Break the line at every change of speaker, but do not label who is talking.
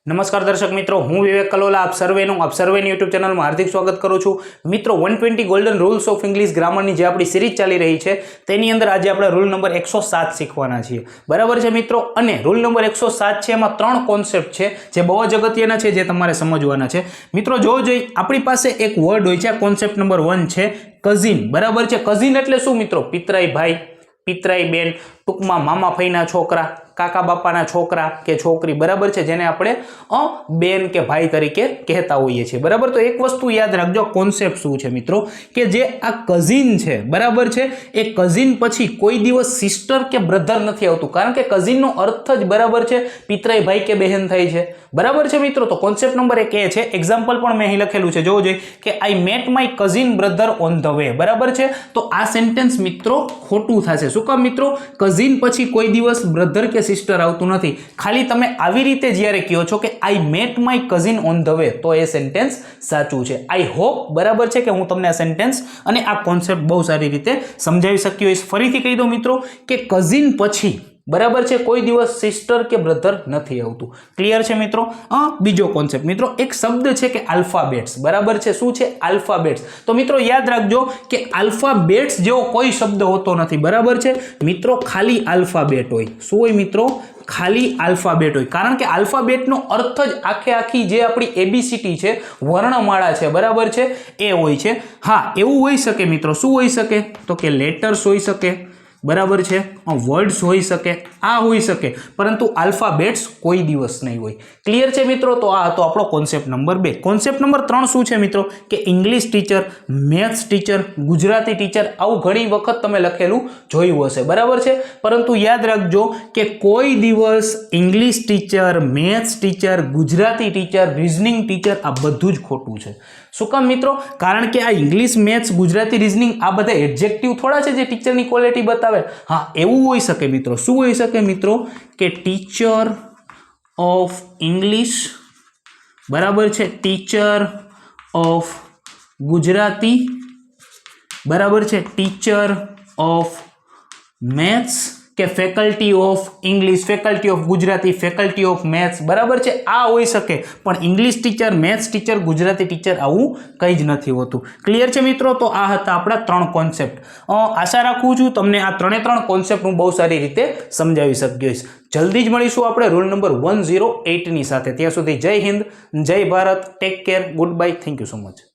नमस्कार दर्शक मित्रों, हूँ विवेक कलोला आप सर्वेનું यूट्यूब चैनल में हार्दिक स्वागत करूँ छूँ। मित्रों 120 golden rules of English grammar की अपनी सीरीज चाली रही है तेनी अंदर आज आप रूल नंबर 107 शीखवाना छीए। बराबर है मित्रों। अने रूल नंबर 107 है एमां 3 कॉन्सेप्ट है जे बहुत अगत्यना है जे तमारे समझवाना है। मित्रों जो जोई अपनी पासे एक वर्ड होय छे। कॉन्सेप्ट नंबर 1 है कजिन। बराबर है। कजिन एटले शुं मित्रों? पितराई भाई, पितराई बेन, टूंकमां मामा फईना छोकरा, काका बापाना छोकरा के छोकरी। बराबर है, जेने आपणे बेन के भाई तरीके कहता होईए छीए। बराबर। तो एक वस्तु याद राखजो, कॉन्सेप्ट शुं छे मित्रों के जे आ कजिन छे, बराबर छे, ए कजिन पछी कोई दिवस सिस्टर के ब्रधर नथी आवतुं, कारण के कजिन नो अर्थ ज बराबर छे पितराई भाई के बहन थाय छे। बराबर छे मित्रों। तो कॉन्सेप्ट नंबर 1 ए छे। एक्जाम्पल पण मैं અહીં લખેલું છે, જોવો જોઈએ કે I met my cousin brother on the way. बराबर छे। तो आ सेंटेन्स मित्रों खोटું થશે। શું કામ मित्रों? कजिन पछी कोई दिवस ब्रधर के सिस्टर आवतुं नथी। खाली तमे आवी रीते ज्यारे कहो छो कि I met my cousin on the way, तो ए सेंटेन्स साचું છે। आई होप बराबर છે કે હું તમને આ સેન્ટેન્સ અને આ કોન્સેપ્ટ બહુ સારી રીતે સમજાવી શક્યો છું। ફરીથી કહી દઉં મિત્રો કે કઝિન પછી बराबर है कोई दिवस सिस्टर के ब्रधर नहीं आवतुं। क्लियर है मित्रों। बीजो कॉन्सेप्ट मित्रों एक शब्द है कि अल्फाबेट्स। बराबर है। शुं छे? अल्फाबेट्स। तो मित्रों याद रखजो कि अल्फाबेट्स जेवो कोई शब्द होतो नथी। बराबर है मित्रों। खाली अल्फाबेट होय। शुं होय मित्रों? खाली अल्फाबेट होय। कारण के अल्फाबेट नो अर्थ ज आखे आखी जे आपणी एबीसीडी छे, वर्णमाळा छे, बराबर छे, ए होय छे। हाँ, एवुं होई शके मित्रों। शुं होई शके? तो के लेटर्स होई शके, बराबर है, वर्ड्स होई सके, आ होई सके, परंतु अल्फाबेट्स कोई दिवस नहीं होय। क्लियर है मित्रों। तो आ तो आपणो कॉन्सेप्ट नंबर 2। कॉन्सेप्ट नंबर 3 शुं छे मित्रों के English teacher, maths teacher, Gujarati teacher आवुं घणी वखत तमे लखेलुं जोयुं हशे। बराबर है। परंतु याद राखजो के कोई दिवस English teacher, maths teacher, Gujarati teacher, reasoning teacher आ बधुं ज खोटुं छे। શું કામ મિત્રો? કારણ કે આ ઇંગ્લિશ, મેથ્સ, ગુજરાતી, રીઝનિંગ આ બધા એડજેક્ટિવ થોડા છે જે ટીચરની ક્વોલિટી બતાવે। હા, એવું હોઈ શકે મિત્રો। શું હોઈ શકે મિત્રો? કે ટીચર ઓફ ઇંગ્લિશ, બરાબર છે, ટીચર ઓફ ગુજરાતી, બરાબર છે, ટીચર ઓફ મેથ્સ કે faculty of English, faculty of Gujarati, faculty of maths. બરાબર છે। આ હોઈ શકે, પણ English teacher, maths teacher, Gujarati teacher આવું કંઈ જ નથી હોતું। ક્લિયર છે મિત્રો। તો આ હતા આપણા 3 કોન્સેપ્ટ। આશા રાખું છું તમને આ 3 કોન્સેપ્ટ હું બહુ સારી રીતે સમજાવી શક્યો છું। જલ્દી જ મળીશું આપણે રૂલ નંબર 108 ની સાથે। ત્યાં સુધી જય હિન્દ, જય Bharat, take care, good bye, thank you so much.